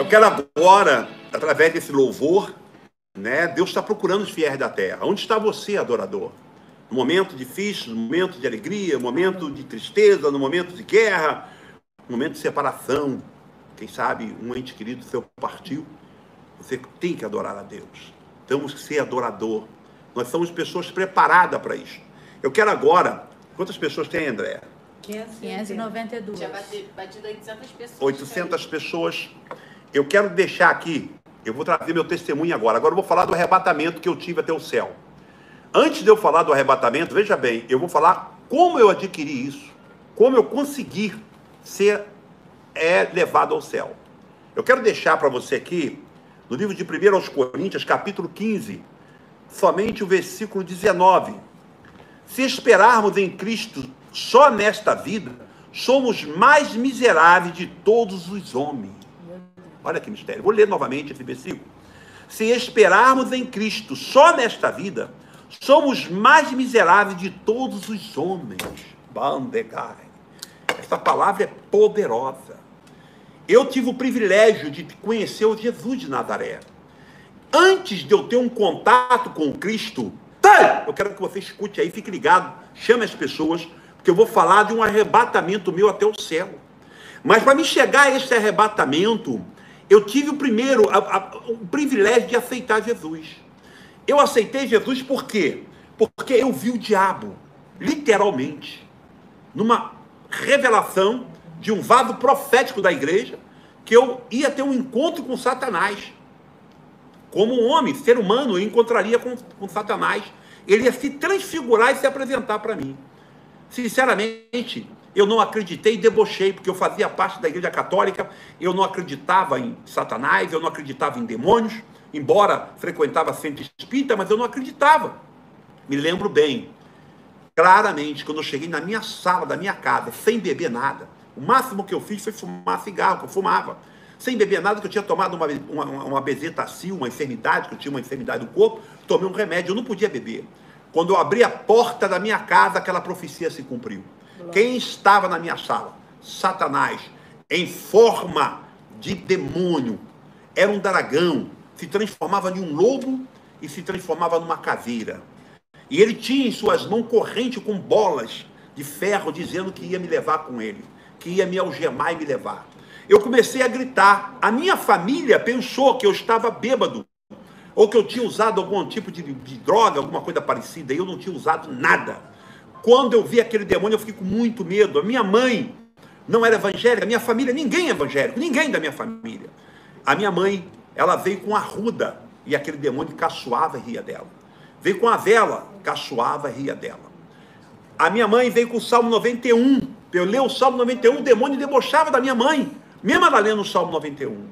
Eu quero agora, através desse louvor, né? Deus está procurando os fiéis da terra. Onde está você, adorador? No momento difícil, no momento de alegria, no momento de tristeza, no momento de guerra, no momento de separação. Quem sabe um ente querido seu partiu. Você tem que adorar a Deus. Temos que ser adorador. Nós somos pessoas preparadas para isso. Eu quero agora... Quantas pessoas tem, André? 592. Já batido 800 pessoas. 800 pessoas. Eu quero deixar aqui, eu vou trazer meu testemunho agora. Agora eu vou falar do arrebatamento que eu tive até o céu. Antes de eu falar do arrebatamento, veja bem, eu vou falar como eu adquiri isso. Como eu consegui ser levado ao céu. Eu quero deixar para você aqui, no livro de 1 aos Coríntios, capítulo 15, somente o versículo 19. Se esperarmos em Cristo só nesta vida, somos mais miseráveis de todos os homens. Olha que mistério. Vou ler novamente esse versículo. Se esperarmos em Cristo só nesta vida, somos mais miseráveis de todos os homens. Bandegai. Essa palavra é poderosa. Eu tive o privilégio de conhecer o Jesus de Nazaré. Antes de eu ter um contato com Cristo, eu quero que você escute aí, fique ligado, chame as pessoas, porque eu vou falar de um arrebatamento meu até o céu. Mas para me chegar a esse arrebatamento, eu tive o privilégio de aceitar Jesus. Eu aceitei Jesus por quê? Porque eu vi o diabo, literalmente, numa revelação de um vaso profético da igreja, que eu ia ter um encontro com Satanás. Como um homem, ser humano, eu encontraria com Satanás. Ele ia se transfigurar e se apresentar para mim. Sinceramente, eu não acreditei e debochei, porque eu fazia parte da igreja católica, eu não acreditava em Satanás, eu não acreditava em demônios, embora frequentava centro espírita, mas eu não acreditava. Me lembro bem, claramente, quando eu cheguei na minha sala da minha casa, sem beber nada, o máximo que eu fiz foi fumar cigarro, que eu fumava. Sem beber nada, que eu tinha tomado uma bezetacil, uma enfermidade, que eu tinha uma enfermidade do corpo, tomei um remédio, eu não podia beber. Quando eu abri a porta da minha casa, aquela profecia se cumpriu. Quem estava na minha sala? Satanás, em forma de demônio, era um dragão, se transformava em um lobo e se transformava numa caveira. E ele tinha em suas mãos corrente com bolas de ferro, dizendo que ia me levar com ele, que ia me algemar e me levar. Eu comecei a gritar. A minha família pensou que eu estava bêbado, ou que eu tinha usado algum tipo de droga, alguma coisa parecida, e eu não tinha usado nada. Quando eu vi aquele demônio, eu fiquei com muito medo. A minha mãe não era evangélica, a minha família, ninguém é evangélico, ninguém da minha família. A minha mãe, ela veio com a arruda, e aquele demônio caçoava e ria dela. Veio com a vela, caçoava e ria dela. A minha mãe veio com o Salmo 91. Eu li o Salmo 91, o demônio debochava da minha mãe, mesmo ela lendo o Salmo 91.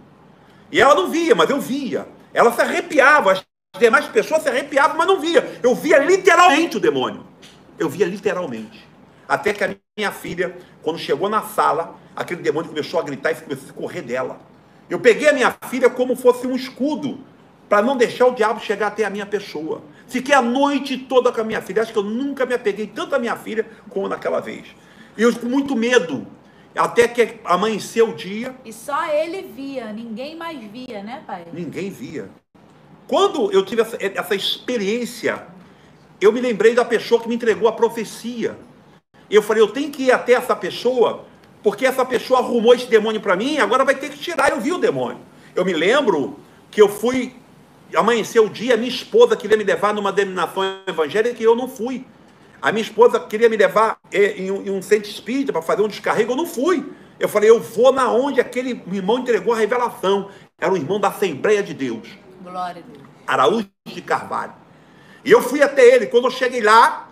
E ela não via, mas eu via. Ela se arrepiava, as demais pessoas se arrepiavam, mas não via. Eu via literalmente o demônio. Eu via literalmente. Até que a minha filha, quando chegou na sala, aquele demônio começou a gritar e começou a correr dela. Eu peguei a minha filha como fosse um escudo, para não deixar o diabo chegar até a minha pessoa. Fiquei a noite toda com a minha filha. Acho que eu nunca me apeguei tanto à minha filha como naquela vez. E eu com muito medo, até que amanheceu o dia. E só ele via, ninguém mais via, né, pai? Ninguém via. Quando eu tive essa experiência, eu me lembrei da pessoa que me entregou a profecia. Eu falei, eu tenho que ir até essa pessoa, porque essa pessoa arrumou esse demônio para mim, agora vai ter que tirar. Eu vi o demônio. Eu me lembro que eu fui, amanheceu o dia, minha esposa queria me levar numa denominação evangélica e eu não fui. A minha esposa queria me levar em um centro espírita para fazer um descarrego, eu não fui. Eu falei, eu vou na onde aquele irmão entregou a revelação. Era um irmão da Assembleia de Deus. Glória a Deus. Araújo de Carvalho. E eu fui até ele. Quando eu cheguei lá,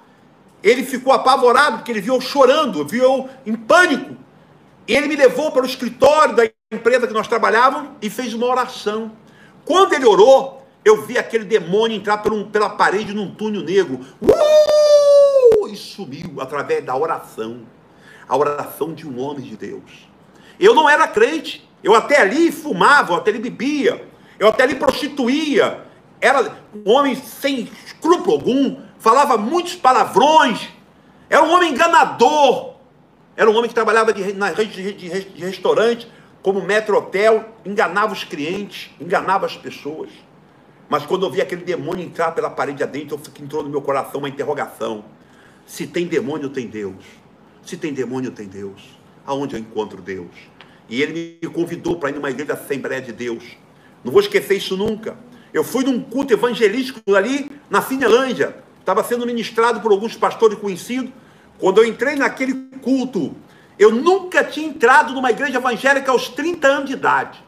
ele ficou apavorado, porque ele viu eu chorando, viu eu em pânico. E ele me levou para o escritório da empresa que nós trabalhávamos e fez uma oração. Quando ele orou, eu vi aquele demônio entrar pela parede num túnel negro. E sumiu através da oração. A oração de um homem de Deus. Eu não era crente. Eu até ali fumava, eu até ali bebia. Eu até ali prostituía. Era um homem sem escrúpulo algum. Falava muitos palavrões. Era um homem enganador. Era um homem que trabalhava na rede de restaurante. como Metrotel, enganava os clientes, enganava as pessoas. Mas quando eu vi aquele demônio entrar pela parede adentro, entrou no meu coração uma interrogação. Se tem demônio, tem Deus. Se tem demônio, tem Deus. Aonde eu encontro Deus? E ele me convidou para ir numa igreja da Assembleia de Deus. Não vou esquecer isso nunca. Eu fui num culto evangelístico ali na Finlândia. Estava sendo ministrado por alguns pastores conhecidos. Quando eu entrei naquele culto, eu nunca tinha entrado numa igreja evangélica aos 30 anos de idade.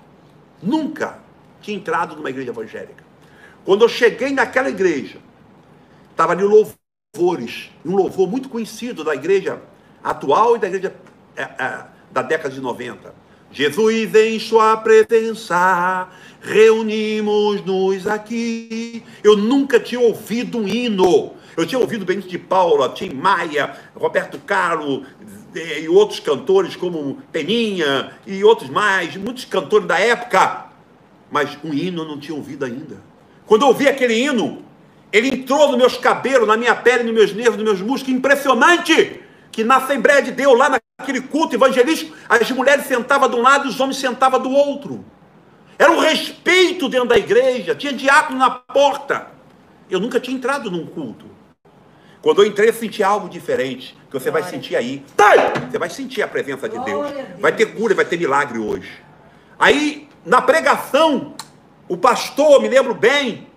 Nunca tinha entrado numa igreja evangélica. Quando eu cheguei naquela igreja, estava ali louvores, um louvor muito conhecido da igreja atual e da igreja da década de 90. Jesus em sua presença, reunimos-nos aqui. Eu nunca tinha ouvido um hino. Eu tinha ouvido Benito de Paula, Tim Maia, Roberto Carlos e outros cantores como Peninha e outros mais, muitos cantores da época. Mas um hino eu não tinha ouvido ainda. Quando eu ouvi aquele hino, ele entrou nos meus cabelos, na minha pele, nos meus nervos, nos meus músculos. Impressionante que na Assembleia de Deus, lá naquele culto evangelístico, as mulheres sentavam de um lado e os homens sentavam do outro. Era um respeito dentro da igreja, tinha diácono na porta. Eu nunca tinha entrado num culto. Quando eu entrei, eu senti algo diferente, que você vai sentir aí. Você vai sentir a presença de Deus. Vai ter cura, vai ter milagre hoje. Aí, na pregação, o pastor, me lembro bem,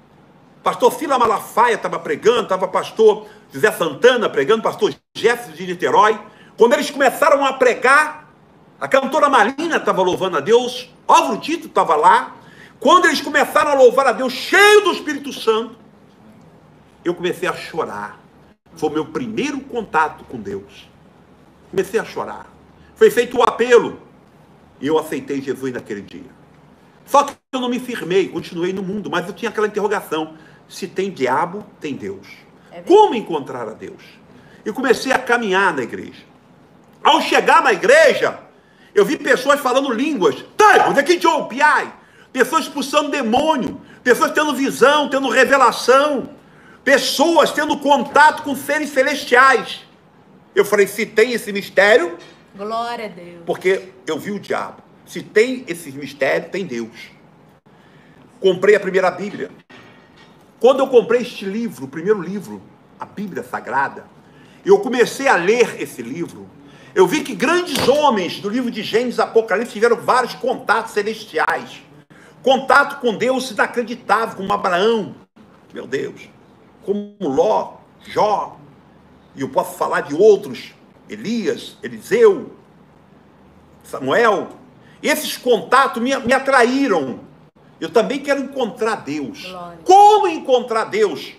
pastor Sila Malafaia estava pregando, estava pastor José Santana pregando, pastor Jefferson de Niterói. Quando eles começaram a pregar, a cantora Marina estava louvando a Deus, Álvaro Tito estava lá. Quando eles começaram a louvar a Deus, cheio do Espírito Santo, eu comecei a chorar. Foi o meu primeiro contato com Deus. Comecei a chorar. Foi feito o apelo e eu aceitei Jesus naquele dia. Só que eu não me firmei, continuei no mundo, mas eu tinha aquela interrogação: se tem diabo, tem Deus. Como encontrar a Deus? E comecei a caminhar na igreja. Ao chegar na igreja, eu vi pessoas falando línguas. Pessoas expulsando demônio, pessoas tendo visão, tendo revelação, pessoas tendo contato com seres celestiais. Eu falei, se tem esse mistério, glória a Deus. Porque eu vi o diabo. Se tem esse mistério, tem Deus. Comprei a primeira Bíblia. Quando eu comprei este livro, o primeiro livro, a Bíblia Sagrada, eu comecei a ler esse livro. Eu vi que grandes homens do livro de Gênesis e Apocalipse tiveram vários contatos celestiais. Contato com Deus inacreditável, como Abraão, meu Deus, como Ló, Jó, e eu posso falar de outros, Elias, Eliseu, Samuel. Esses contatos me atraíram. Eu também quero encontrar Deus. Glória. Como encontrar Deus?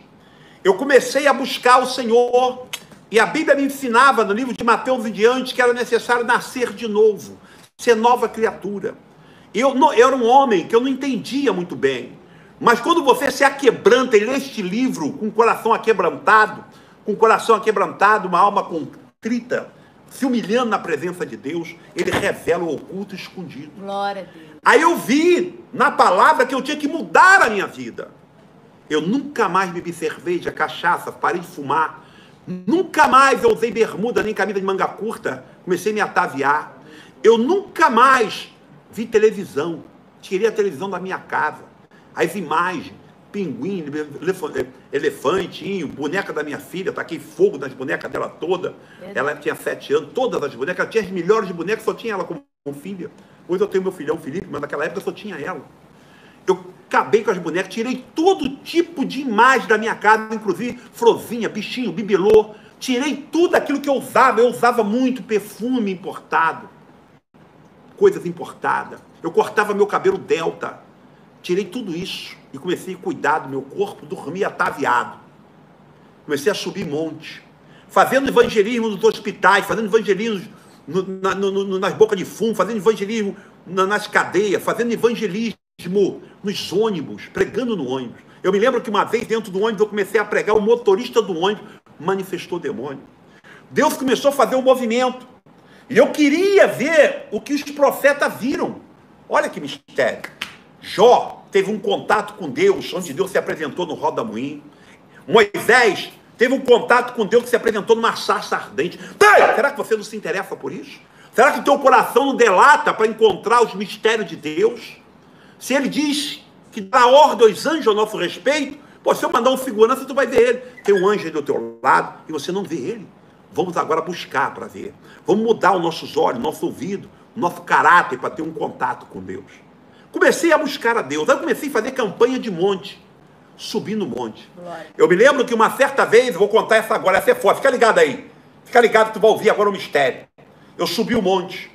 Eu comecei a buscar o Senhor, e a Bíblia me ensinava, no livro de Mateus em diante, que era necessário nascer de novo, ser nova criatura. Eu era um homem que eu não entendia muito bem, mas quando você se aquebranta e lê este livro com o coração aquebrantado, uma alma contrita, se humilhando na presença de Deus, ele revela o oculto e escondido. Glória a Deus. Aí eu vi na palavra que eu tinha que mudar a minha vida. Eu nunca mais bebi cerveja, cachaça, parei de fumar. Nunca mais eu usei bermuda nem camisa de manga curta. Comecei a me ataviar. Eu nunca mais vi televisão. Tirei a televisão da minha casa. As imagens, pinguim, elefantinho, boneca da minha filha, taquei fogo nas bonecas dela toda. Ela tinha 7 anos, todas as bonecas. Ela tinha as melhores bonecas, só tinha ela como filha. Hoje eu tenho meu filhão Felipe, mas naquela época só tinha ela. Eu acabei com as bonecas, tirei todo tipo de imagem da minha casa, inclusive frozinha, bichinho, bibelô. Tirei tudo aquilo que eu usava muito perfume importado, coisas importadas. Eu cortava meu cabelo delta, tirei tudo isso e comecei a cuidar do meu corpo, dormir ataviado. Comecei a subir monte, fazendo evangelismo nos hospitais, fazendo evangelismo nas bocas de fumo, fazendo evangelismo nas cadeias, fazendo evangelismo nos ônibus, pregando no ônibus. Eu me lembro que uma vez dentro do ônibus eu comecei a pregar, o motorista do ônibus manifestou demônio. Deus começou a fazer um movimento. E eu queria ver o que os profetas viram. Olha que mistério. Jó teve um contato com Deus, onde Deus se apresentou no roda-moinho. Moisés teve um contato com Deus que se apresentou numa sarça ardente. Será que você não se interessa por isso? Será que teu coração não delata para encontrar os mistérios de Deus? Se ele diz que dá ordem aos anjos ao nosso respeito, pô, se eu mandar um segurança, tu vai ver ele. Tem um anjo aí do teu lado e você não vê ele. Vamos agora buscar para ver. Vamos mudar os nossos olhos, nosso ouvido, o nosso caráter para ter um contato com Deus. Comecei a buscar a Deus. Aí comecei a fazer campanha de monte. Subir no monte. Glória. Eu me lembro que uma certa vez, eu vou contar essa agora, essa é forte. Fica ligado aí. Fica ligado que tu vai ouvir agora o mistério. Eu subi o monte.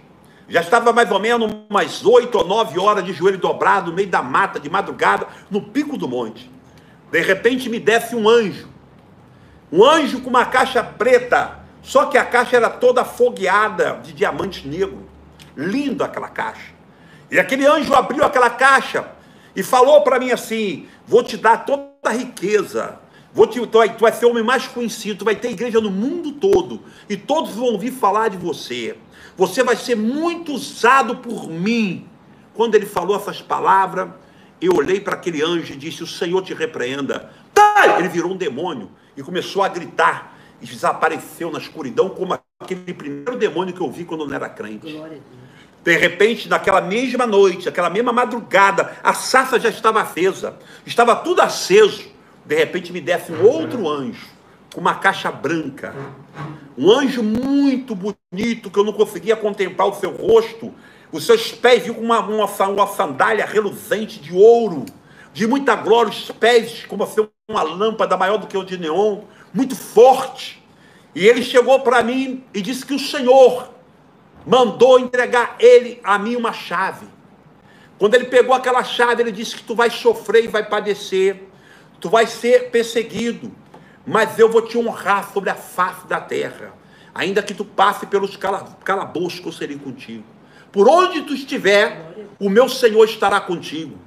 Já estava mais ou menos umas 8 ou 9 horas de joelho dobrado, no meio da mata, de madrugada, no pico do monte. De repente me desce um anjo. Um anjo com uma caixa preta. Só que a caixa era toda fogueada de diamante negro. Lindo aquela caixa. E aquele anjo abriu aquela caixa e falou para mim assim: vou te dar toda a riqueza. Tu vai ser o homem mais conhecido. Tu vai ter igreja no mundo todo. E todos vão ouvir falar de você. Você vai ser muito usado por mim. Quando ele falou essas palavras, eu olhei para aquele anjo e disse: o Senhor te repreenda. Ele virou um demônio e começou a gritar. E desapareceu na escuridão como aquele primeiro demônio que eu vi quando eu não era crente. Glória a Deus. De repente, naquela mesma noite, aquela mesma madrugada, a sarça já estava acesa. Estava tudo aceso. De repente me desce um outro anjo, com uma caixa branca. Um anjo muito bonito, que eu não conseguia contemplar o seu rosto. Os seus pés vinham com uma sandália reluzente de ouro, de muita glória. Os pés como se uma lâmpada maior do que o de neon, muito forte. E ele chegou para mim e disse que o Senhor mandou entregar a mim uma chave. Quando ele pegou aquela chave, ele disse que tu vai sofrer e vai padecer. Tu vai ser perseguido, mas eu vou te honrar sobre a face da terra. Ainda que tu passe pelos calabouços, que eu serei contigo. Por onde tu estiver, o meu Senhor estará contigo.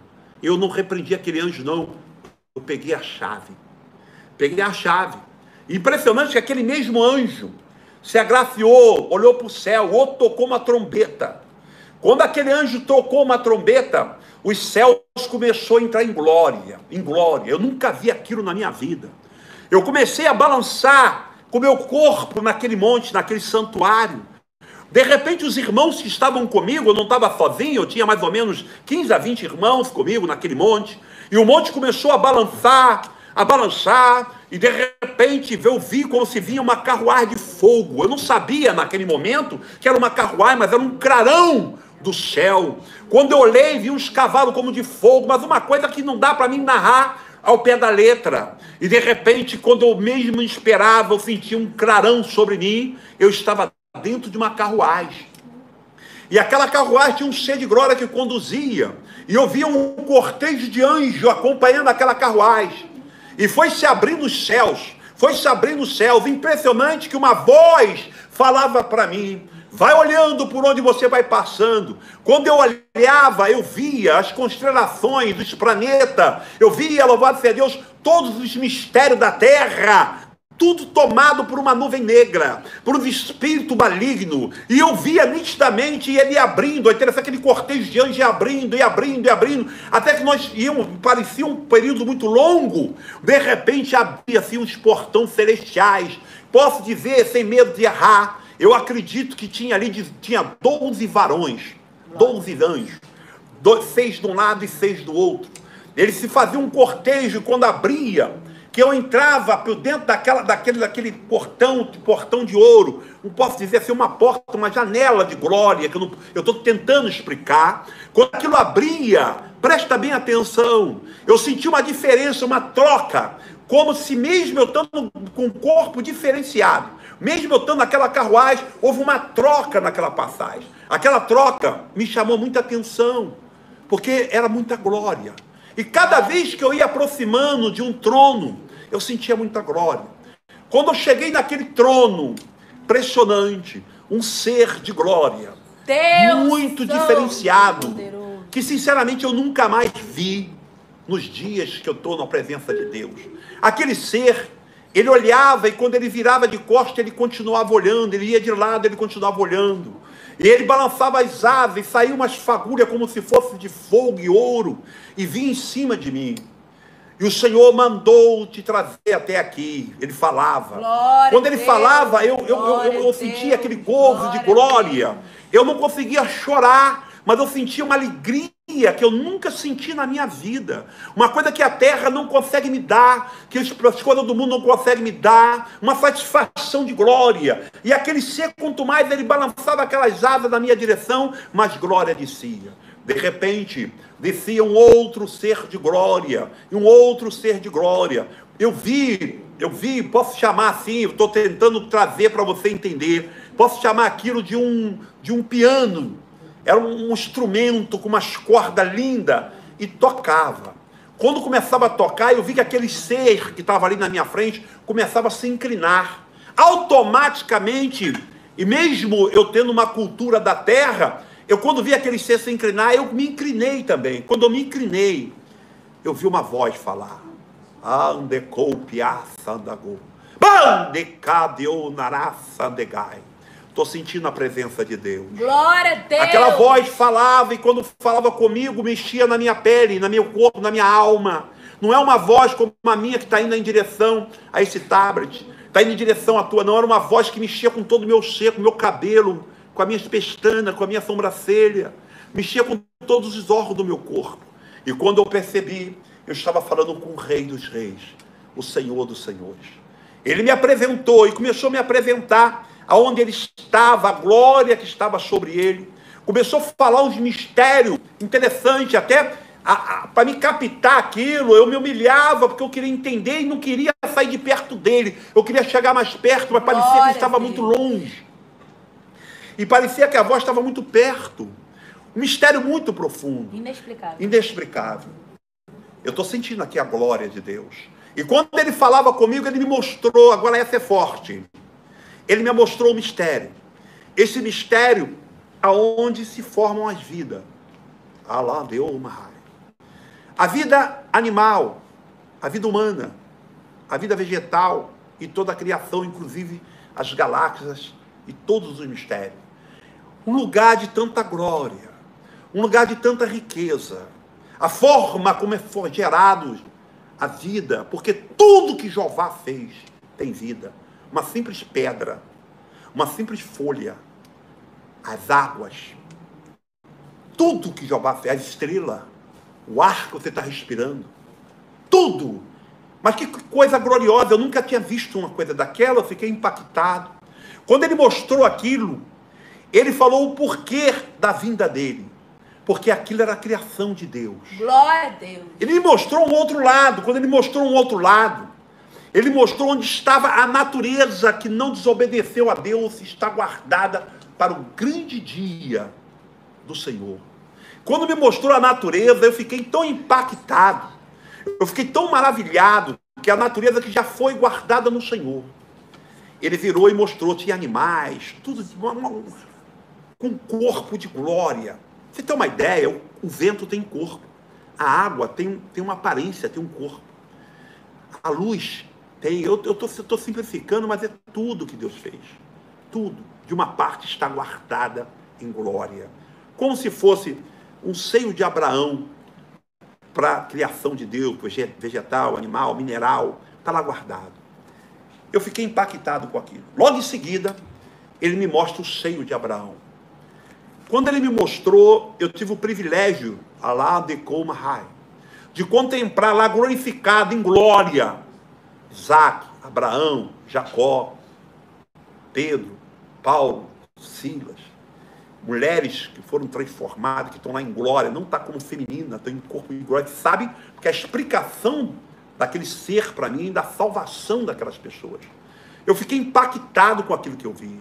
Eu não repreendi aquele anjo, não. Eu peguei a chave. Peguei a chave. Impressionante que aquele mesmo anjo se agraciou, olhou para o céu, ou tocou uma trombeta. Quando aquele anjo tocou uma trombeta, os céus começou a entrar em glória, em glória. Eu nunca vi aquilo na minha vida. Eu comecei a balançar com o meu corpo naquele monte, naquele santuário. De repente os irmãos que estavam comigo, eu não estava sozinho, eu tinha mais ou menos 15 a 20 irmãos comigo naquele monte, e o monte começou a balançar, e de repente eu vi como se vinha uma carruagem de fogo. Eu não sabia naquele momento que era uma carruagem, mas era um clarão do céu. Quando eu olhei, vi uns cavalos como de fogo, mas uma coisa que não dá para mim narrar ao pé da letra. E de repente, quando eu mesmo esperava, eu senti um clarão sobre mim. Eu estava dentro de uma carruagem. E aquela carruagem tinha um cheio de glória que conduzia. E eu via um cortejo de anjos acompanhando aquela carruagem. E foi se abrindo os céus. Foi se abrindo os céus. Impressionante que uma voz falava para mim: vai olhando por onde você vai passando. Quando eu olhava, eu via as constelações dos planetas. Eu via, louvado seja Deus, todos os mistérios da terra. Tudo tomado por uma nuvem negra, por um espírito maligno. E eu via nitidamente ele abrindo, aquele cortejo de anjos abrindo, até que nós íamos, parecia um período muito longo. De repente abria-se uns portões celestiais. Posso dizer, sem medo de errar, eu acredito que tinha 12 varões, 12 anjos, 6 de um lado e 6 do outro. Eles se faziam um cortejo, quando abria, que eu entrava por dentro daquele portão de ouro, não posso dizer assim, uma porta, uma janela de glória, que eu estou tentando explicar. Quando aquilo abria, presta bem atenção, eu senti uma diferença, uma troca, como se mesmo eu estando com um corpo diferenciado, mesmo eu estando naquela carruagem, houve uma troca naquela passagem. Aquela troca me chamou muita atenção, porque era muita glória. E cada vez que eu ia aproximando de um trono, eu sentia muita glória. Quando eu cheguei naquele trono, impressionante, um ser de glória, Deus muito diferenciado, poderoso, que sinceramente eu nunca mais vi nos dias que eu estou na presença de Deus. Aquele ser, ele olhava e quando ele virava de costas, ele continuava olhando, ele ia de lado, ele continuava olhando. E ele balançava as asas e saía umas fagulhas como se fosse de fogo e ouro, e vinha em cima de mim. E o Senhor mandou te trazer até aqui. Ele falava. Glória Quando ele a Deus, falava, eu glória a sentia Deus, aquele gozo de glória. glória a Deus. Eu não conseguia chorar, mas eu sentia uma alegria que eu nunca senti na minha vida. Uma coisa que a terra não consegue me dar, que as coisas do mundo não conseguem me dar. Uma satisfação de glória. E aquele ser, quanto mais ele balançava aquelas asas na minha direção, mais glória descia. De repente, descia um outro ser de glória, e um outro ser de glória. Eu vi, posso chamar assim, eu estou tentando trazer para você entender, posso chamar aquilo de um piano. Era um instrumento com umas cordas lindas, e tocava. Quando começava a tocar, eu vi que aquele ser que estava ali na minha frente, começava a se inclinar. Automaticamente, e mesmo eu tendo uma cultura da terra, eu quando vi aquele ser se inclinar, eu me inclinei também. Quando eu me inclinei, eu vi uma voz falar. Estou sentindo a presença de Deus. Glória a Deus. Aquela voz falava, e quando falava comigo, mexia na minha pele, no meu corpo, na minha alma. Não é uma voz como a minha que está indo em direção a esse tablet, está indo em direção à tua, não. Era uma voz que mexia com todo o meu ser, com o meu cabelo, com as minhas pestanas, com a minha sobrancelha, mexia com todos os órgãos do meu corpo. E quando eu percebi, eu estava falando com o Rei dos Reis, o Senhor dos Senhores. Ele me apresentou e começou a me apresentar aonde ele estava, a glória que estava sobre ele. Começou a falar uns mistérios interessantes, até para me captar aquilo. Eu me humilhava porque eu queria entender e não queria sair de perto dele. Eu queria chegar mais perto, mas parecia que ele estava muito longe. E parecia que a voz estava muito perto. Um mistério muito profundo. Inexplicável. Inexplicável. Eu estou sentindo aqui a glória de Deus. E quando ele falava comigo, ele me mostrou, agora essa é forte. Ele me mostrou o mistério. Esse mistério aonde se formam as vidas. A vida animal, a vida humana, a vida vegetal e toda a criação, inclusive as galáxias e todos os mistérios. Um lugar de tanta glória, um lugar de tanta riqueza. A forma como foi gerado a vida, porque tudo que Jeová fez tem vida. Uma simples pedra, uma simples folha, as águas, tudo que Jeová fez, as estrelas, o ar que você está respirando, tudo. Mas que coisa gloriosa, eu nunca tinha visto uma coisa daquela, eu fiquei impactado. Quando ele mostrou aquilo, ele falou o porquê da vinda dele. Porque aquilo era a criação de Deus. Glória a Deus. Ele me mostrou um outro lado. Quando ele mostrou um outro lado, ele mostrou onde estava a natureza que não desobedeceu a Deus, está guardada para o grande dia do Senhor. Quando me mostrou a natureza, eu fiquei tão impactado, eu fiquei tão maravilhado, que a natureza que já foi guardada no Senhor. Ele virou e mostrou, tinha animais, tudo com corpo de glória. Você tem uma ideia, o vento tem corpo, a água tem uma aparência, tem um corpo, a luz tem, eu estou simplificando, mas é tudo que Deus fez, tudo, de uma parte está guardada em glória, como se fosse um seio de Abraão para a criação de Deus, vegetal, animal, mineral, está lá guardado. Eu fiquei impactado com aquilo. Logo em seguida, ele me mostra o seio de Abraão. Quando ele me mostrou, eu tive o privilégio, de contemplar lá glorificado em glória, Isaac, Abraão, Jacó, Pedro, Paulo, Silas, mulheres que foram transformadas, que estão lá em glória, não está como feminina, estão em corpo de glória, sabe? Porque a explicação daquele ser para mim, da salvação daquelas pessoas. Eu fiquei impactado com aquilo que eu vi.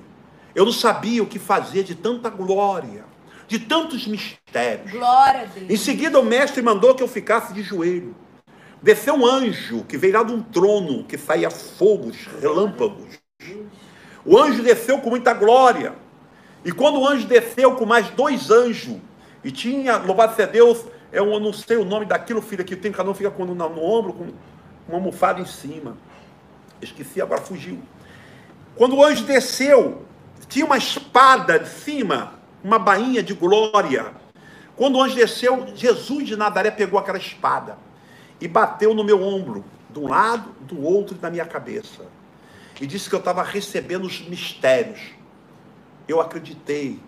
Eu não sabia o que fazer de tanta glória, de tantos mistérios. Glória a Deus. Em seguida, o mestre mandou que eu ficasse de joelho. Desceu um anjo que veio lá de um trono que saía fogos, relâmpagos. O anjo desceu com muita glória. E quando o anjo desceu com mais 2 anjos, e tinha, louvado seja Deus, eu não sei o nome daquilo, filho, que tem cada um fica no ombro, com uma almofada em cima. Esqueci, agora fugiu. Quando o anjo desceu, tinha uma espada de cima, uma bainha de glória. Quando o anjo desceu, Jesus de Nazaré pegou aquela espada e bateu no meu ombro, de um lado, do outro e na minha cabeça. E disse que eu estava recebendo os mistérios. Eu acreditei,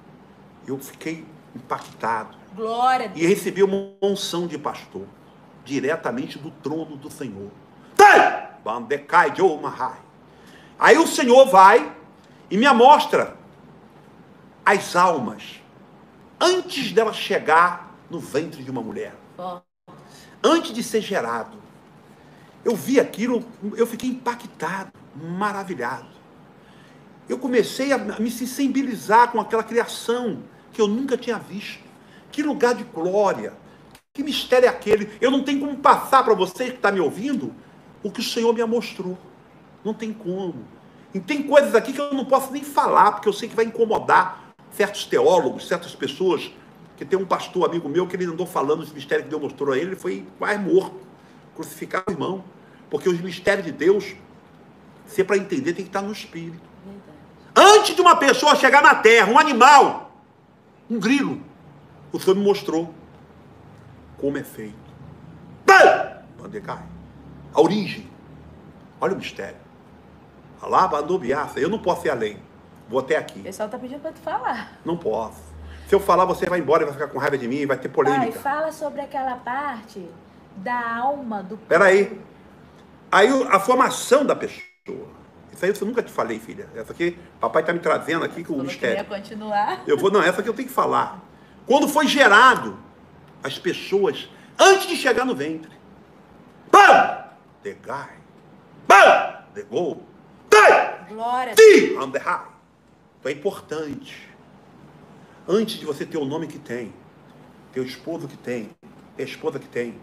eu fiquei impactado. Glória a Deus. E recebi uma unção de pastor, diretamente do trono do Senhor. Aí o Senhor vai e me mostra as almas antes dela chegar no ventre de uma mulher. Ó, Antes de ser gerado. Eu vi aquilo, eu fiquei impactado, maravilhado. Eu comecei a me sensibilizar com aquela criação que eu nunca tinha visto. Que lugar de glória, que mistério é aquele? Eu não tenho como passar para você que está me ouvindo o que o Senhor me mostrou. Não tem como. E tem coisas aqui que eu não posso nem falar, porque eu sei que vai incomodar certos teólogos, certas pessoas. Que tem um pastor amigo meu que ele andou falando esse mistério que Deus mostrou a ele, ele foi quase morto, crucificado, irmão. Porque os mistérios de Deus, se é para entender, tem que estar no Espírito. verdade. Antes de uma pessoa chegar na terra, um animal, um grilo, o Senhor me mostrou como é feito. A origem. Olha o mistério. Eu não posso ir além. Vou até aqui. O pessoal tá pedindo pra tu falar. Não posso. Se eu falar, você vai embora e vai ficar com raiva de mim e vai ter polêmica. Pai, fala sobre aquela parte da alma do... Peraí. Aí a formação da pessoa. Isso aí eu nunca te falei, filha. Essa aqui, papai está me trazendo aqui com o Falou que ia mistério. continuar. Não, essa aqui eu tenho que falar. Quando foi gerado, as pessoas, antes de chegar no ventre. Pam! The guy. Pam! The go. Glória a Deus. On the high. Então é importante. Antes de você ter o nome que tem, ter o esposo que tem, ter a esposa que tem,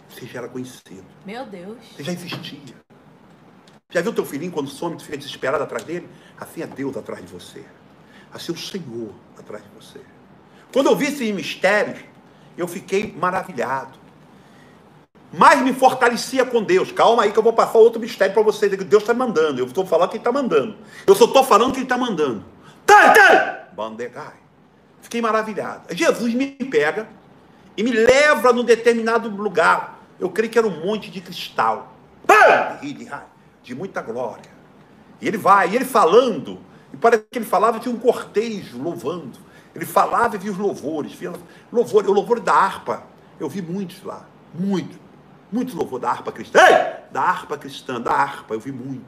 você já era conhecido. Meu Deus. Você já existia. Já viu teu filhinho quando some, tu fica desesperado atrás dele? Assim é Deus atrás de você. Assim é o Senhor atrás de você. Quando eu vi esses mistérios, eu fiquei maravilhado. Mas me fortalecia com Deus. Calma aí que eu vou passar outro mistério para vocês. Que Deus está mandando. Eu estou falando que Ele está mandando. Eu só estou falando que Ele está mandando. Bandegai. Fiquei maravilhado. Jesus me pega e me leva num determinado lugar. Eu creio que era um monte de cristal. De muita glória. E ele vai, e ele falando, e parece que ele falava, tinha um cortejo louvando. Ele falava e via os louvores. O louvor da harpa. Eu vi muitos lá. Muitos louvor da harpa cristã. Da harpa cristã, da harpa. Eu vi muito.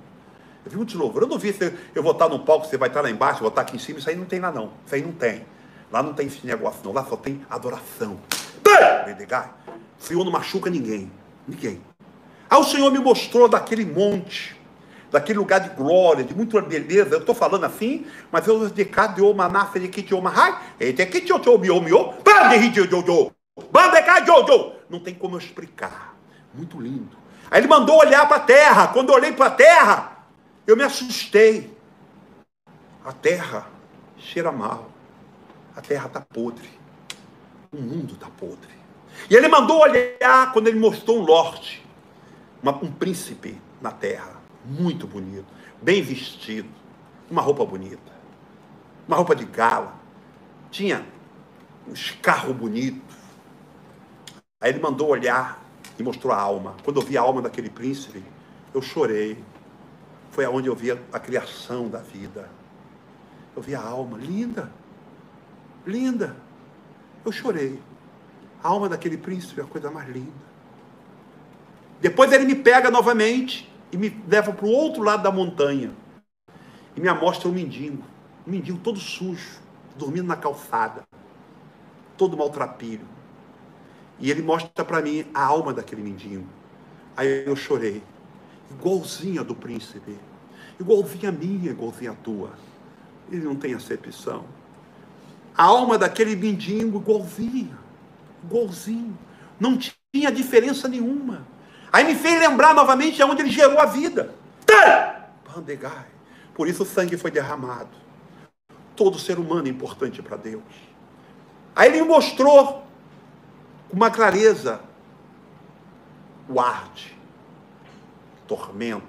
Eu vi muitos louvores. Eu não vi se eu vou estar no palco, você vai estar lá embaixo, eu vou estar aqui em cima. Isso aí não tem lá não. Isso aí não tem. Lá não tem esse negócio não. Lá só tem adoração. O Senhor não machuca ninguém. Ninguém. Aí o Senhor me mostrou daquele monte, daquele lugar de glória, de muita beleza. Eu estou falando assim, mas eu não tem como eu explicar. Muito lindo. Aí ele mandou olhar para a terra. Quando eu olhei para a terra, eu me assustei. A terra cheira mal. A terra está podre. O mundo está podre. E ele mandou olhar, quando ele mostrou um lorde, um príncipe na terra, muito bonito, bem vestido, uma roupa bonita, uma roupa de gala, tinha uns carros bonitos. Aí ele mandou olhar e mostrou a alma. Quando eu vi a alma daquele príncipe, eu chorei. Foi aonde eu vi a criação da vida. Eu vi a alma, linda, linda. Eu chorei. A alma daquele príncipe é a coisa mais linda. Depois ele me pega novamente e me leva para o outro lado da montanha. E me mostra um mendigo todo sujo, dormindo na calçada, todo maltrapilho. E ele mostra para mim a alma daquele mendigo. Aí eu chorei. Igualzinha do príncipe. Igualzinha a minha, igualzinha a tua. Ele não tem acepção. A alma daquele mendigo igualzinha. Igualzinho. Não tinha diferença nenhuma. Aí me fez lembrar novamente de onde ele gerou a vida. Por isso o sangue foi derramado. Todo ser humano é importante para Deus. Aí ele me mostrou com uma clareza o arde, tormento.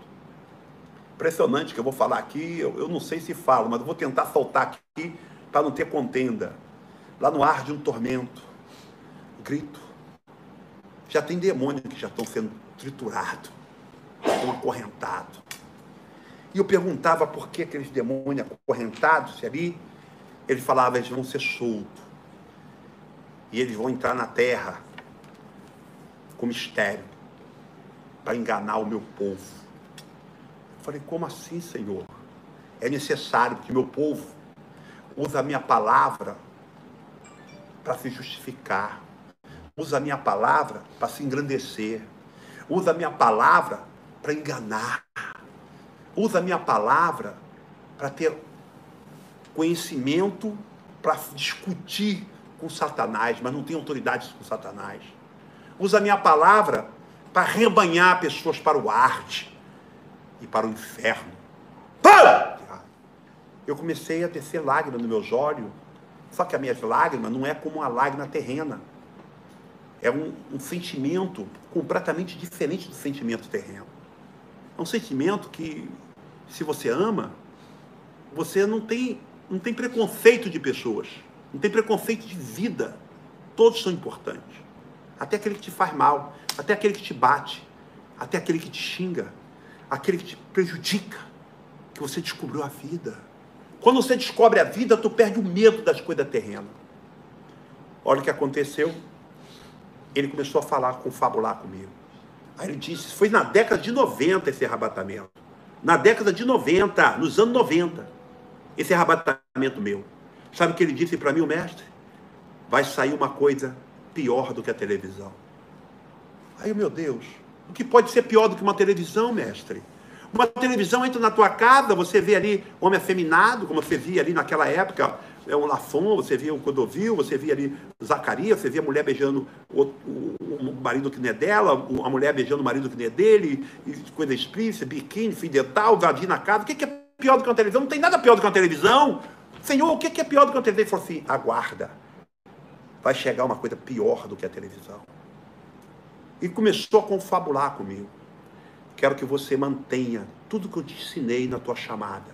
Impressionante que eu vou falar aqui, eu não sei se falo, mas eu vou tentar soltar aqui para não ter contenda. Lá no arde um tormento, grito, Já tem demônios que já estão sendo triturados, estão acorrentados. E eu perguntava por que aqueles demônios acorrentados ali, ele falava, eles vão ser soltos. E eles vão entrar na terra com mistério, para enganar o meu povo. Eu falei, como assim, Senhor? É necessário que meu povo use a minha palavra para se justificar. Usa a minha palavra para se engrandecer. Usa a minha palavra para enganar. Usa a minha palavra para ter conhecimento, para discutir com Satanás, mas não tem autoridade com Satanás. Usa a minha palavra para rebanhar pessoas para o Hades e para o inferno. Eu comecei a descer lágrimas nos meus olhos, só que as minhas lágrimas não é como uma lágrima terrena. É um sentimento completamente diferente do sentimento terreno. É um sentimento que, se você ama, você não tem preconceito de pessoas, não tem preconceito de vida. Todos são importantes. Até aquele que te faz mal, até aquele que te bate, até aquele que te xinga, aquele que te prejudica, que você descobriu a vida. Quando você descobre a vida, tu perde o medo das coisas terrenas. Olha o que aconteceu. Ele começou a falar, confabular comigo. Aí ele disse, foi na década de 90 esse arrebatamento. Na década de 90, nos anos 90, esse arrebatamento meu. Sabe o que ele disse para mim, o mestre? Vai sair uma coisa pior do que a televisão. Aí, meu Deus, o que pode ser pior do que uma televisão, mestre? Uma televisão entra na tua casa, você vê ali homem afeminado, como você via ali naquela época, o Lafon, você via o Codovil, você via ali o Zacarias, você via a mulher beijando o marido que não é dela, a mulher beijando o marido que não é dele, coisa explícita, biquíni, fio dental, vadia na casa. O que é pior do que uma televisão? Não tem nada pior do que uma televisão. Senhor, o que é pior do que uma televisão? Ele falou assim, aguarda. Vai chegar uma coisa pior do que a televisão. E começou a confabular comigo. Quero que você mantenha tudo que eu te ensinei na tua chamada.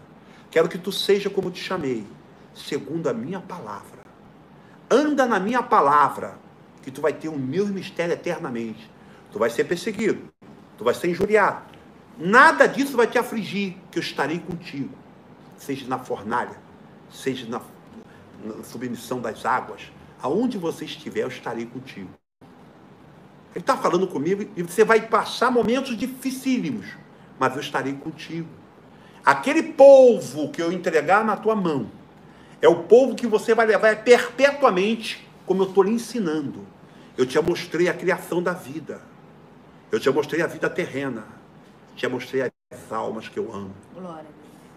Quero que tu seja como eu te chamei, segundo a minha palavra. Anda na minha palavra, que tu vai ter o meu mistério eternamente. Tu vai ser perseguido, tu vai ser injuriado. Nada disso vai te afligir, que eu estarei contigo. Seja na fornalha, seja na submissão das águas. Aonde você estiver, eu estarei contigo. Ele está falando comigo e você vai passar momentos dificílimos, mas eu estarei contigo. Aquele povo que eu entregar na tua mão, é o povo que você vai levar perpetuamente, como eu estou lhe ensinando. Eu te mostrei a criação da vida. Eu te mostrei a vida terrena. Te mostrei as almas que eu amo. Glória.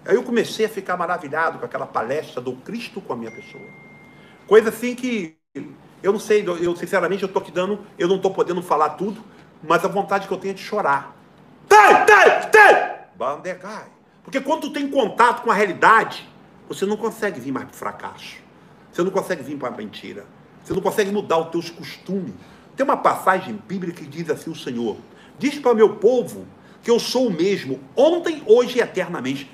Aí eu comecei a ficar maravilhado com aquela palestra do Cristo com a minha pessoa. Coisa assim que... Eu não sei, eu sinceramente, eu estou aqui dando, eu não estou podendo falar tudo, mas a vontade que eu tenho é de chorar. Bandegai. Porque quando tu tem contato com a realidade, você não consegue vir mais para o fracasso. Você não consegue vir para a mentira. Você não consegue mudar os teus costumes. Tem uma passagem bíblica que diz assim, o Senhor, diz para o meu povo que eu sou o mesmo, ontem, hoje e eternamente.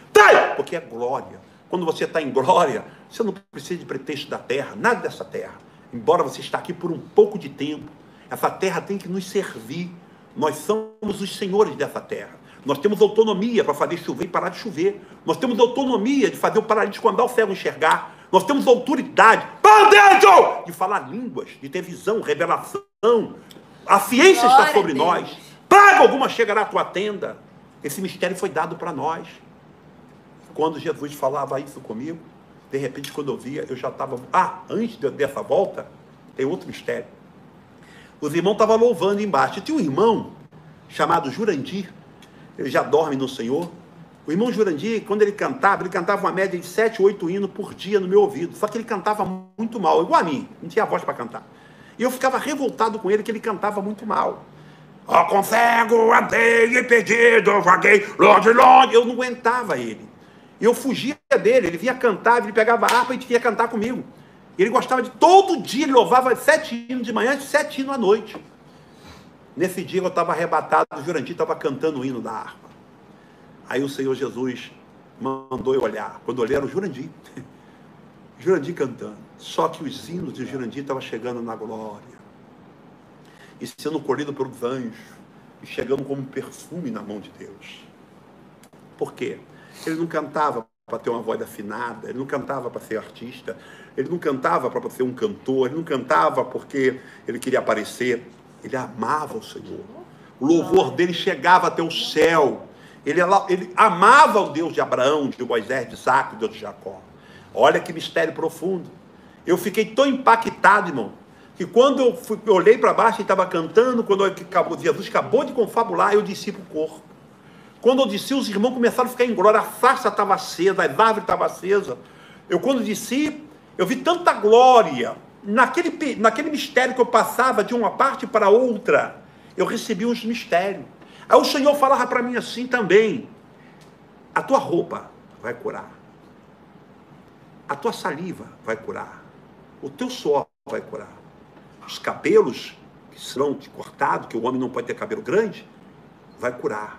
Porque é glória. Quando você está em glória, você não precisa de pretexto da terra, nada dessa terra. Embora você está aqui por um pouco de tempo, essa terra tem que nos servir. Nós somos os senhores dessa terra. Nós temos autonomia para fazer chover e parar de chover. Nós temos autonomia de fazer o paralítico andar, o cego enxergar. Nós temos autoridade de falar línguas, de ter visão, revelação. A ciência está sobre nós. Praga alguma chegará à tua tenda. Esse mistério foi dado para nós. Quando Jesus falava isso comigo, de repente, quando eu via, eu já estava... antes dessa volta, tem outro mistério. Os irmãos estavam louvando embaixo. E tinha um irmão chamado Jurandir. Ele já dorme no Senhor. O irmão Jurandir, quando ele cantava uma média de 7, 8 hinos por dia no meu ouvido. Só que ele cantava muito mal, igual a mim. Não tinha voz para cantar. E eu ficava revoltado com ele, que ele cantava muito mal. Com cego, andei e perdido, vaguei, longe, longe. Eu não aguentava ele. E eu fugia dele, ele vinha cantar, ele pegava a harpa e vinha cantar comigo. Ele gostava de todo dia, ele louvava 7 hinos de manhã e 7 hinos à noite. Nesse dia eu estava arrebatado, o Jurandir estava cantando o hino da harpa. Aí o Senhor Jesus mandou eu olhar. Quando eu olhei era o Jurandir. Jurandir cantando. Só que os hinos de Jurandir estavam chegando na glória. e sendo colhido pelos anjos, e chegando como um perfume na mão de Deus. Por quê? Ele não cantava para ter uma voz afinada, ele não cantava para ser artista, ele não cantava para ser um cantor, ele não cantava porque ele queria aparecer, ele amava o Senhor. O louvor dele chegava até o céu. Ele amava o Deus de Abraão, de Moisés, de Isaac, o Deus de Jacó. Olha que mistério profundo. Eu fiquei tão impactado, irmão, que quando eu olhei para baixo e estava cantando, quando Jesus acabou de confabular, eu desci para o corpo. Quando eu desci, os irmãos começaram a ficar em glória, a sarça estava acesa, as árvores estavam acesas. Quando desci, eu vi tanta glória. Naquele mistério que eu passava de uma parte para outra, eu recebi os mistérios. Aí o Senhor falava para mim assim também: a tua roupa vai curar, a tua saliva vai curar, o teu suor vai curar, os cabelos que serão cortados, que o homem não pode ter cabelo grande, vai curar.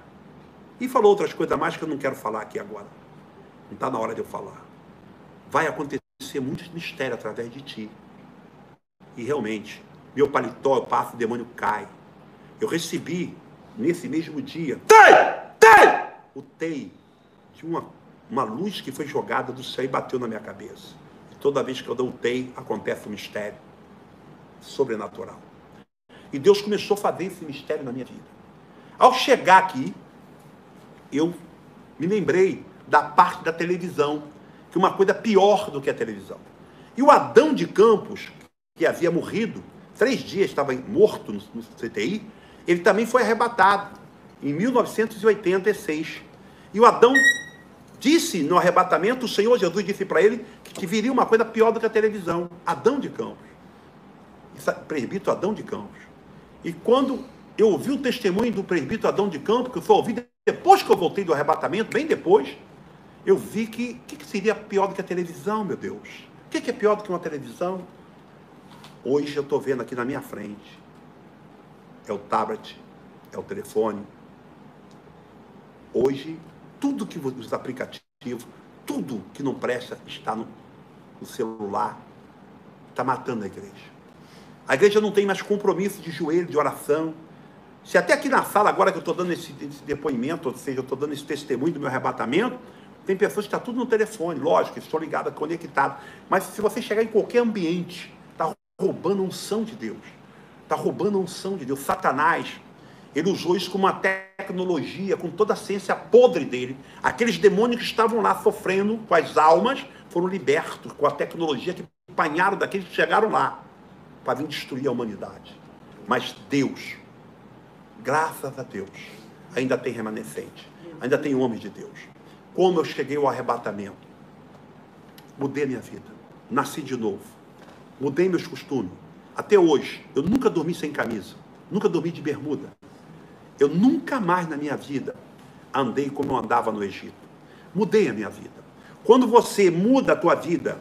E falou outras coisas mais que eu não quero falar aqui agora, não está na hora de eu falar. Vai acontecer muitos mistérios através de ti. E realmente, meu paletó, eu passo, o demônio cai. Eu recebi, nesse mesmo dia, o tei de uma luz que foi jogada do céu e bateu na minha cabeça. E toda vez que eu dou o tei, acontece um mistério sobrenatural. E Deus começou a fazer esse mistério na minha vida. Ao chegar aqui, eu me lembrei da parte da televisão, que é uma coisa pior do que a televisão. E o Adão de Campos, que havia morrido, 3 dias estava morto no CTI, ele também foi arrebatado em 1986. E o Adão disse no arrebatamento, o Senhor Jesus disse para ele que viria uma coisa pior do que a televisão. Adão de Campos. Presbítero Adão de Campos. E quando eu ouvi o testemunho do presbítero Adão de Campos, que foi ouvido depois que eu voltei do arrebatamento, bem depois, eu vi que seria pior do que a televisão, meu Deus. O que é pior do que uma televisão? Hoje eu estou vendo aqui na minha frente. É o tablet, é o telefone. Hoje, tudo que os aplicativos, tudo que não presta está no celular, está matando a igreja. A igreja não tem mais compromisso de joelho, de oração. Se até aqui na sala, agora que eu estou dando esse depoimento, ou seja, eu estou dando esse testemunho do meu arrebatamento, tem pessoas que estão tudo no telefone, lógico, estão ligadas, conectadas. Mas se você chegar em qualquer ambiente, está roubando a unção de Deus. Está roubando a unção de Deus. Satanás, ele usou isso como uma tecnologia, com toda a ciência podre dele. Aqueles demônios que estavam lá sofrendo com as almas, foram libertos com a tecnologia que apanharam daqueles que chegaram lá, para vir destruir a humanidade. Mas Deus, graças a Deus, ainda tem remanescente, ainda tem homens de Deus. Como eu cheguei ao arrebatamento, mudei a minha vida, nasci de novo, mudei meus costumes. Até hoje, eu nunca dormi sem camisa, nunca dormi de bermuda. Eu nunca mais na minha vida andei como eu andava no Egito. Mudei a minha vida. Quando você muda a tua vida,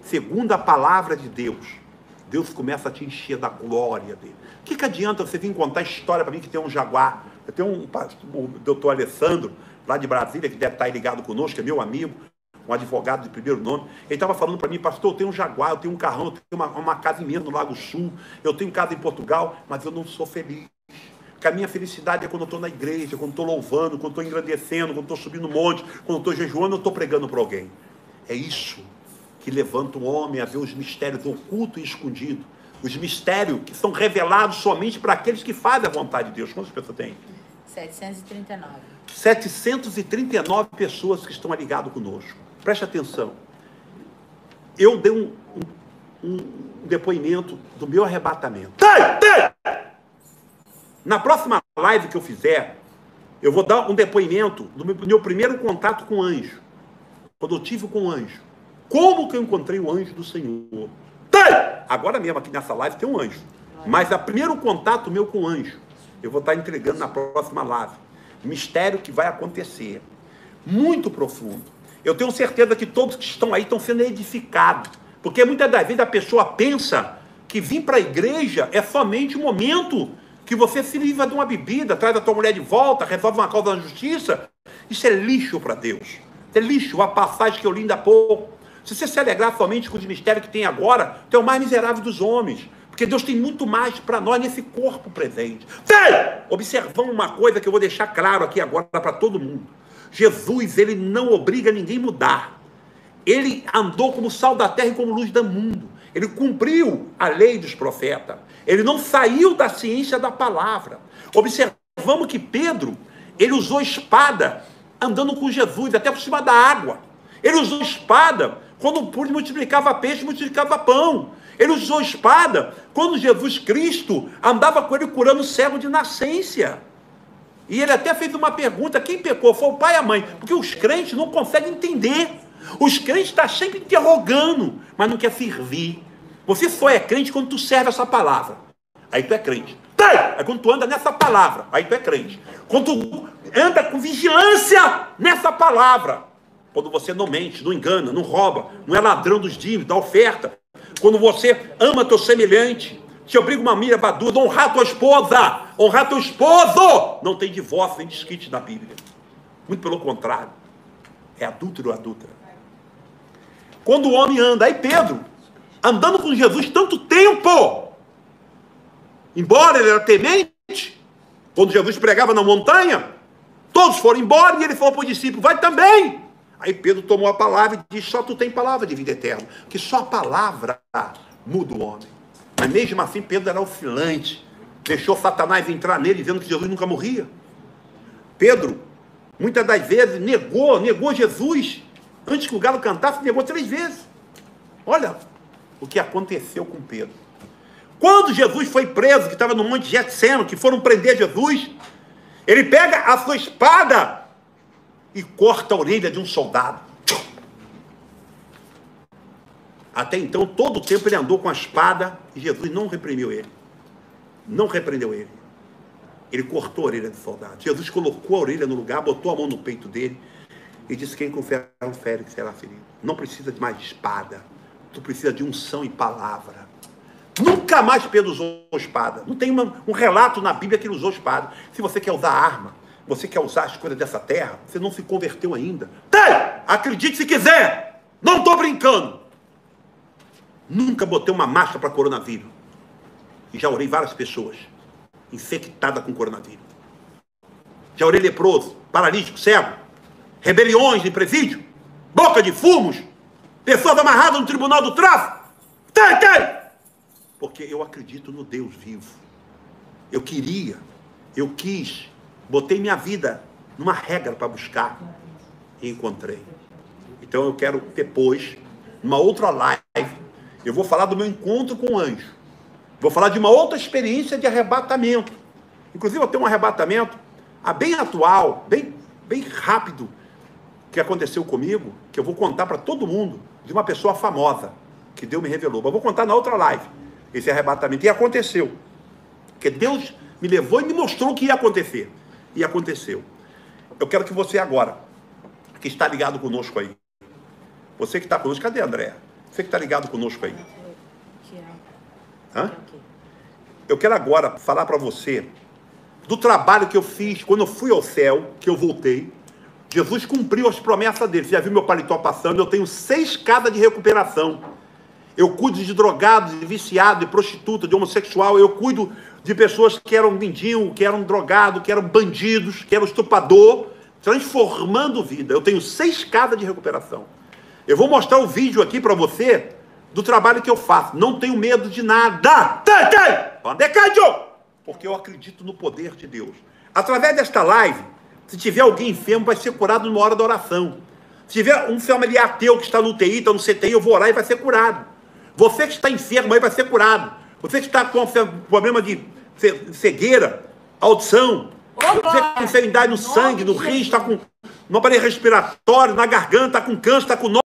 segundo a palavra de Deus, Deus começa a te encher da glória dele. O que adianta você vir contar história para mim que tem um jaguar? Eu tenho o doutor Alessandro, lá de Brasília, que deve estar aí ligado conosco, que é meu amigo, um advogado de primeiro nome. Ele estava falando para mim: pastor, eu tenho um jaguar, eu tenho um carrão, eu tenho uma casa imensa no Lago Sul, eu tenho casa em Portugal, mas eu não sou feliz. Porque a minha felicidade é quando eu estou na igreja, quando estou louvando, quando estou engrandecendo, quando estou subindo um monte, quando estou jejuando, eu estou pregando para alguém. É isso que levanta um homem a ver os mistérios ocultos e escondidos. Os mistérios que são revelados somente para aqueles que fazem a vontade de Deus. Quantas pessoas tem? 739. 739 pessoas que estão ligadas conosco. Preste atenção. Eu dei um depoimento do meu arrebatamento. Na próxima live que eu fizer, eu vou dar um depoimento do meu primeiro contato com o anjo. Quando eu tive com o anjo. Como que eu encontrei o anjo do Senhor? Agora mesmo aqui nessa live tem um anjo. Mas o primeiro contato meu com o anjo, eu vou estar entregando na próxima live. Mistério que vai acontecer. Muito profundo. Eu tenho certeza que todos que estão aí estão sendo edificados. Porque muitas das vezes a pessoa pensa que vir para a igreja é somente um momento que você se livra de uma bebida, traz a tua mulher de volta, resolve uma causa da justiça. Isso é lixo para Deus. Isso é lixo. A passagem que eu li ainda há pouco. Se você se alegrar somente com os mistérios que tem agora, tu é o mais miserável dos homens. Porque Deus tem muito mais para nós nesse corpo presente. Sei! Observando uma coisa que eu vou deixar claro aqui agora para todo mundo. Jesus, ele não obriga ninguém a mudar. Ele andou como sal da terra e como luz do mundo. Ele cumpriu a lei dos profetas. Ele não saiu da ciência da palavra. Observamos que Pedro, ele usou espada andando com Jesus, até por cima da água. Ele usou espada quando multiplicava peixe, multiplicava pão. Ele usou espada quando Jesus Cristo andava com ele curando o cego de nascença. E ele até fez uma pergunta: quem pecou? Foi o pai e a mãe? Porque os crentes não conseguem entender. Os crentes estão sempre interrogando, mas não quer servir. Você só é crente quando tu serve essa palavra. Aí tu é crente. Aí quando tu anda nessa palavra, aí tu é crente. Quando tu anda com vigilância nessa palavra. Quando você não mente, não engana, não rouba, não é ladrão dos dívidos, da oferta. Quando você ama teu semelhante, te obriga uma mira badura, honrar tua esposa, honrar teu esposo. Não tem divórcio, nem desquite na Bíblia. Muito pelo contrário. É adúltero ou adúltera. Quando o homem anda, aí Pedro, andando com Jesus tanto tempo, embora ele era temente, quando Jesus pregava na montanha, todos foram embora e ele falou para o discípulo: vai também. Aí Pedro tomou a palavra e disse: só tu tem palavra de vida eterna, que só a palavra muda o homem. Mas mesmo assim Pedro era oscilante, deixou Satanás entrar nele dizendo que Jesus nunca morria. Pedro, muitas das vezes, negou Jesus. Antes que o galo cantasse, negou 3 vezes. Olha o que aconteceu com Pedro. Quando Jesus foi preso, que estava no Monte Getsêmani, que foram prender Jesus, ele pega a sua espada e corta a orelha de um soldado. Até então, todo o tempo ele andou com a espada e Jesus não reprimiu ele. Não repreendeu ele. Ele cortou a orelha do soldado. Jesus colocou a orelha no lugar, botou a mão no peito dele e disse: quem com ferro fere, que será ferido. Não precisa de mais espada. Tu precisa de unção e palavra. Nunca mais Pedro usou espada. Não tem um relato na Bíblia que ele usou espada. Se você quer usar arma, você quer usar as coisas dessa terra, você não se converteu ainda. Acredite se quiser. Não estou brincando. Nunca botei uma máscara para coronavírus. E já orei várias pessoas infectadas com coronavírus. Já orei leproso, paralítico, cego, rebeliões em presídio, boca de fumos, pessoas amarradas no tribunal do tráfico. Porque eu acredito no Deus vivo. Eu quis, botei minha vida numa regra para buscar e encontrei. Então eu quero depois, numa outra live, eu vou falar do meu encontro com o anjo. Vou falar de uma outra experiência de arrebatamento. Inclusive eu tenho um arrebatamento bem atual, bem rápido, que aconteceu comigo, que eu vou contar para todo mundo, de uma pessoa famosa, que Deus me revelou. Mas eu vou contar na outra live, esse arrebatamento. E aconteceu. Porque Deus me levou e me mostrou o que ia acontecer. E aconteceu. Eu quero que você agora, que está ligado conosco aí, você que está conosco, cadê André? Você que está ligado conosco aí. Hã? Eu quero agora falar para você do trabalho que eu fiz quando eu fui ao céu, que eu voltei. Jesus cumpriu as promessas dele. Você já viu meu paletó passando? Eu tenho 6 casas de recuperação. Eu cuido de drogados, de viciados, de prostituta, de homossexual. Eu cuido de pessoas que eram mendigos, que eram drogados, que eram bandidos, que eram estuprador, transformando vida. Eu tenho 6 casas de recuperação. Eu vou mostrar o vídeo aqui para você do trabalho que eu faço. Não tenho medo de nada. Porque eu acredito no poder de Deus. Através desta live, se tiver alguém enfermo, vai ser curado numa hora da oração. Se tiver um familiar ateu que está no UTI, está no CTI, eu vou orar e vai ser curado. Você que está enfermo aí vai ser curado. Você que está com problema de cegueira, audição, você que tem enfermidade no sangue, no rim, está com no aparelho respiratório, na garganta, está com câncer, está com